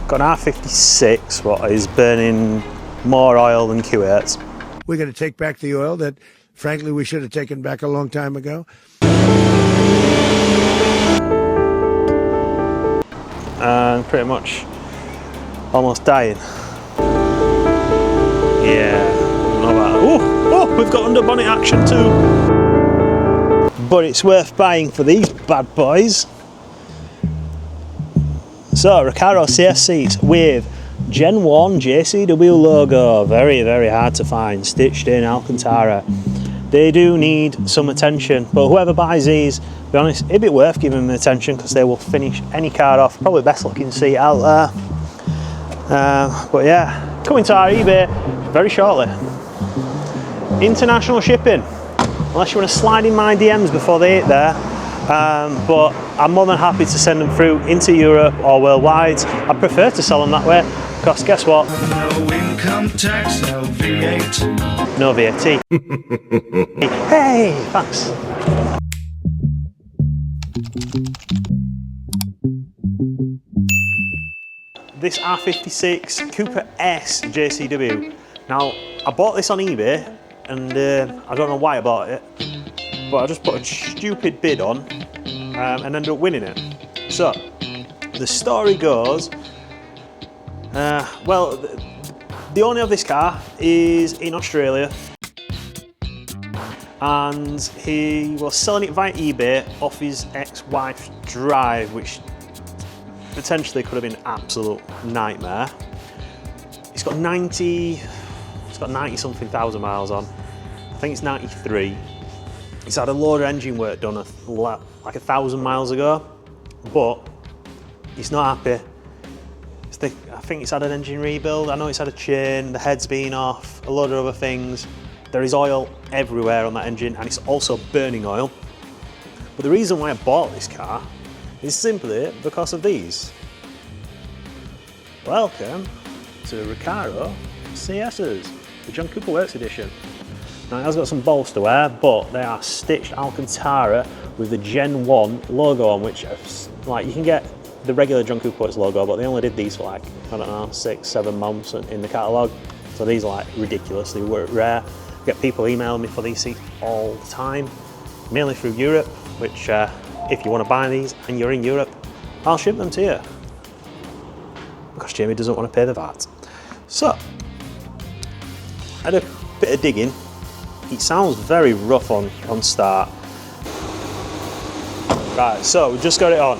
Got an R56, what is burning more oil than Q8s. We're going to take back the oil that, frankly, we should have taken back a long time ago. And pretty much almost dying. Yeah, not bad. Oh, we've got under bonnet action too. But it's worth buying for these bad boys. So, Recaro CS seats with Gen 1 JCW logo. Very, very hard to find. Stitched in Alcantara. They do need some attention, but whoever buys these, to be honest, it'd be worth giving them attention because they will finish any car off. Probably best looking seat out there. But yeah, coming to our eBay very shortly. International shipping, unless you want to slide in my DMs before they hit there. But I'm more than happy to send them through into Europe or worldwide. I prefer to sell them that way because guess what? No income tax, no VAT. No VAT. Hey, thanks. This R56 Cooper S JCW. Now, I bought this on eBay and I don't know why I bought it, but I just put a stupid bid on and ended up winning it. So, the story goes, well, the owner of this car is in Australia and he was selling it via eBay off his ex-wife's drive, which potentially could have been an absolute nightmare. It's got 90 something thousand miles on. I think it's 93. It's had a load of engine work done like 1,000 miles ago, but he's not happy. I think it's had an engine rebuild. I know it's had a chain, the head's been off, a load of other things. There is oil everywhere on that engine and it's also burning oil. But the reason why I bought this car is simply because of these. Welcome to Recaro CS's, the John Cooper Works edition. Now it has got some bolster wear, but they are stitched Alcantara with the Gen 1 logo on, which like you can get the regular John Cooper Works logo, but they only did these for like, I don't know, 6-7 months in the catalogue. So these are like ridiculously rare. I get people emailing me for these seats all the time, mainly through Europe, which if you want to buy these and you're in Europe, I'll ship them to you. Because Jamie doesn't want to pay the VAT. So, I had a bit of digging. It sounds very rough on start. Right, so we've just got it on.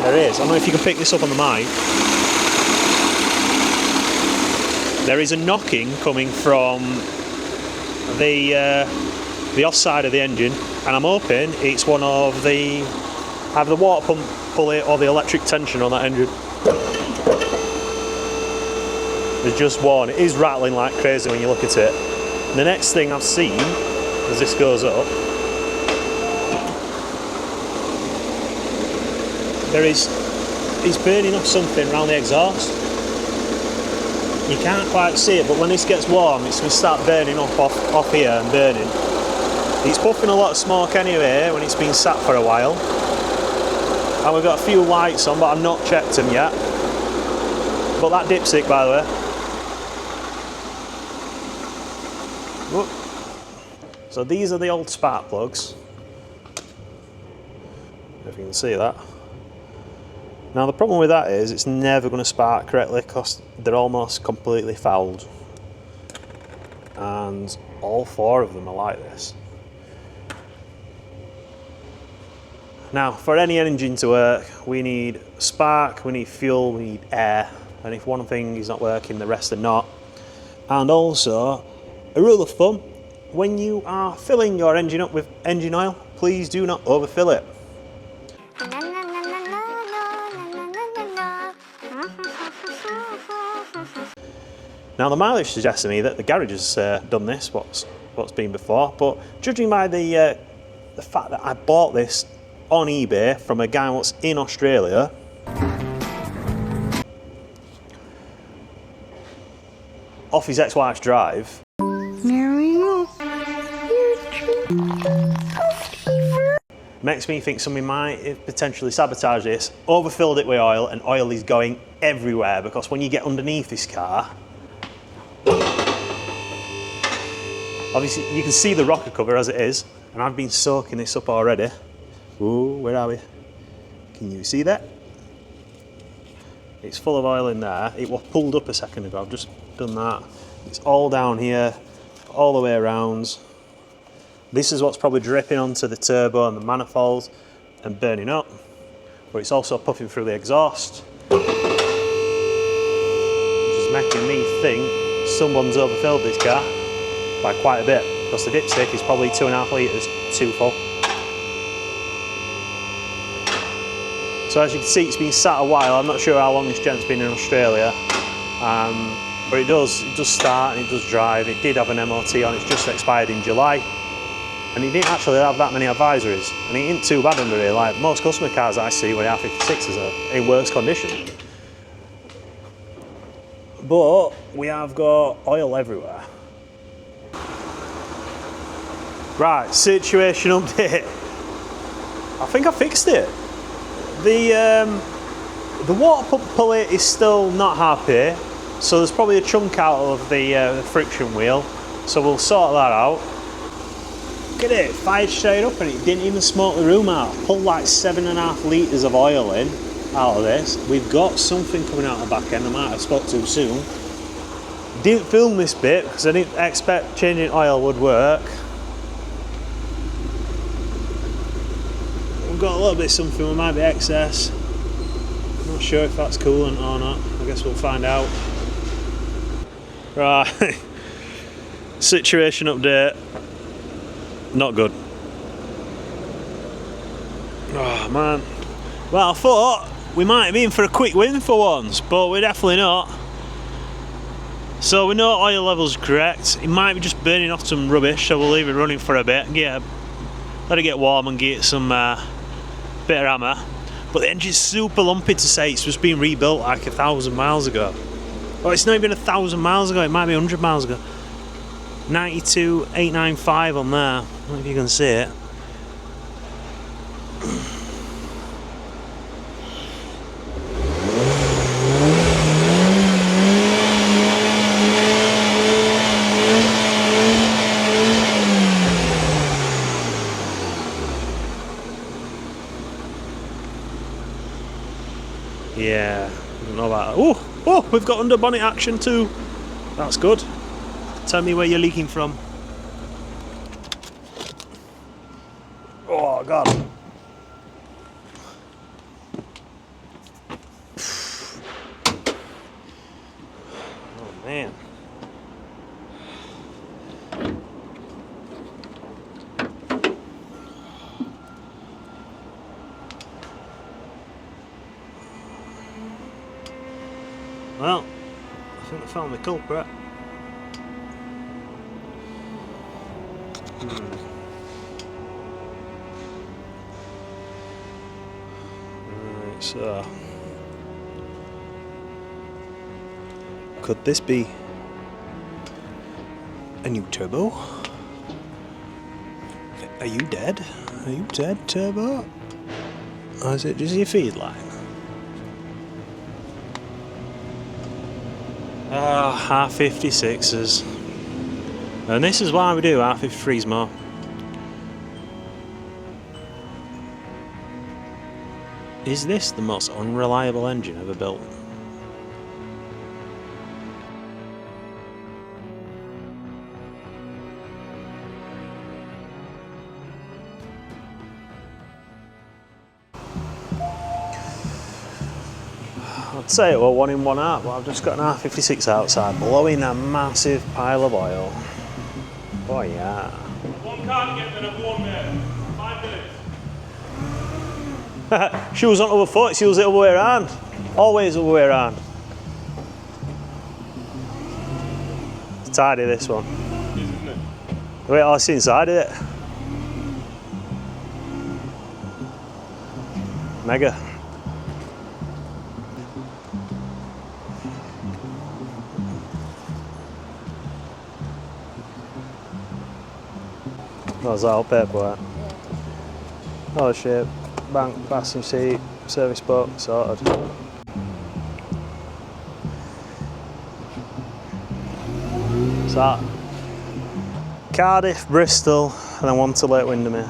There it is. I don't know if you can pick this up on the mic. There is a knocking coming from the offside of the engine, and I'm hoping it's one of the either the water pump pulley or the electric tension on that engine. There's just one. It is rattling like crazy when you look at it. And the next thing I've seen as this goes up, it's burning off something around the exhaust. You can't quite see it, but when this gets warm, it's going to start burning off here and burning. It's puffing a lot of smoke anyway when it's been sat for a while. And we've got a few lights on, but I've not checked them yet. But that dipstick, by the way. Whoop. So these are the old spark plugs. If you can see that. Now the problem with that is it's never going to spark correctly because they're almost completely fouled. And all four of them are like this. Now, for any engine to work, we need spark, we need fuel, we need air, and if one thing is not working, the rest are not. And also, a rule of thumb, when you are filling your engine up with engine oil, please do not overfill it. Now, the mileage suggests to me that the garage has done this, what's been before, but judging by the fact that I bought this on eBay from a guy who's in Australia, off his ex-wife's drive, Makes me think somebody might potentially sabotage this, overfilled it with oil, and oil is going everywhere, because when you get underneath this car, obviously you can see the rocker cover as it is, and I've been soaking this up already. Ooh, where are we? Can you see that? It's full of oil in there. It was pulled up a second ago, I've just done that. It's all down here, all the way around. This is what's probably dripping onto the turbo and the manifold and burning up, but it's also puffing through the exhaust, which is making me think someone's overfilled this car by quite a bit, because the dipstick is probably 2.5 litres too full. So as you can see, it's been sat a while. I'm not sure how long this gent's been in Australia, but it does start and it does drive. It did have an MOT on, it's just expired in July. And he didn't actually have that many advisories, and it ain't too bad under here. Like most customer cars I see with R56s are in worse condition. But we have got oil everywhere. Right, situation update. I think I fixed it. The water pump pulley is still not happy, so there's probably a chunk out of the friction wheel. So we'll sort that out. Look at it, fired straight up and it didn't even smoke the room out. Pulled like 7.5 litres of oil in out of this. We've got something coming out the back end. I might have spoke too soon. Didn't film this bit because I didn't expect changing oil would work. We've got a little bit of something, we might be excess. Not sure if that's coolant or not. I guess we'll find out. Right, situation update. Not good. Oh man. Well, I thought we might be in for a quick win for once, but we're definitely not. So we know oil level's correct. It might be just burning off some rubbish, so we'll leave it running for a bit. Let it get warm and get some bit of hammer. But the engine's super lumpy to say it's just been rebuilt like 1,000 miles ago. Well, it's not even 1,000 miles ago, it might be 100 miles ago. 92,895 on there. I don't know if you can see it. Yeah, I don't know about that. Oh, we've got under bonnet action too. That's good. Tell me where you're leaking from. Oh God. Oh man. Well, I think I found the culprit. Right, so could this be a new turbo? Are you dead? Are you dead, turbo? Or is it just your feed line? R56s. And this is why we do R53s more. Is this the most unreliable engine ever built? I'd say it were 1 in 1 out, but I've just got an R56 outside blowing a massive pile of oil. Oh yeah. One car to get rid of one there. 5 minutes. She was on other foot, she was the other way around. Always the other way around. It's tidy, this one. Isn't it? Wait, I'll see inside of it. Mega. How's that up there, boy? Collar shape, bank, passenger seat, service book, sorted. So that Cardiff, Bristol, and then one to Lake Windermere.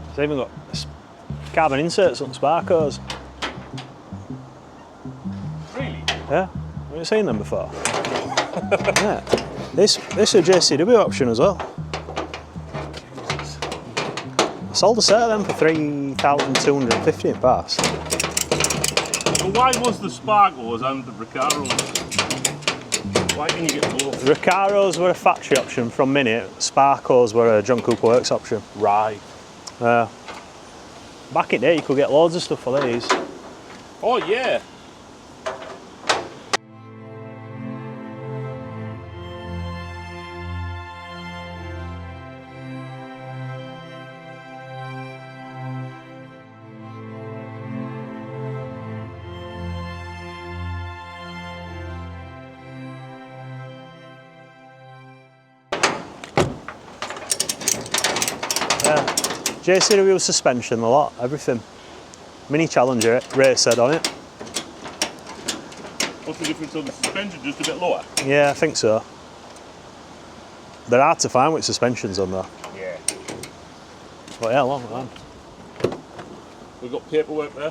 It's even got carbon inserts on Sparkos. Really? Yeah, have you seen them before? Yeah. This is a JCW option as well. I sold a set of them for 3,250 in past. Well, why was the Sparkos and the Recaros? Why didn't you get both? Recaros were a factory option from MINI, Sparkos were a John Cooper Works option. Right. Back in the day you could get loads of stuff for these. Oh yeah. JCW suspension, a lot, everything. Mini Challenger race head on it. What's the difference on the suspension? Just a bit lower? Yeah, I think so. They're hard to find with suspensions on there. Yeah. But yeah, long man. We've got paperwork there.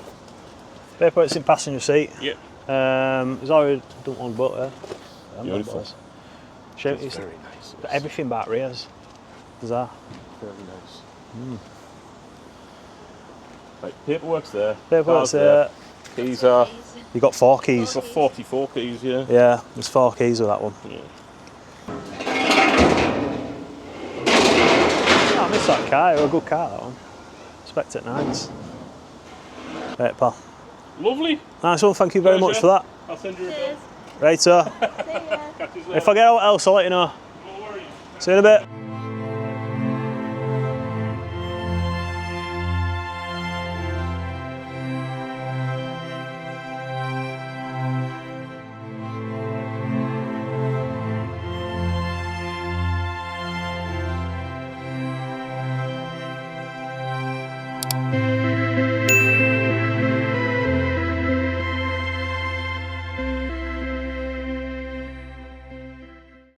Paperwork's in passenger seat. Yep. There's already done one but there. Beautiful. It's very nice. got everything back rears. Bizarre. Very nice. Right, paperwork's there. Paperwork's Car's there. Keys are. You got 4 keys. Got 44 keys, yeah. Yeah, there's 4 keys with that one. Yeah. Oh, I missed that car. It was a good car, that one. Spec it nice. Right, pal. Lovely. Nice one. Thank you very much for that. I'll send you a bill. Right, sir. Catch you later. If I get out else, I'll let you know. No worries. See you in a bit.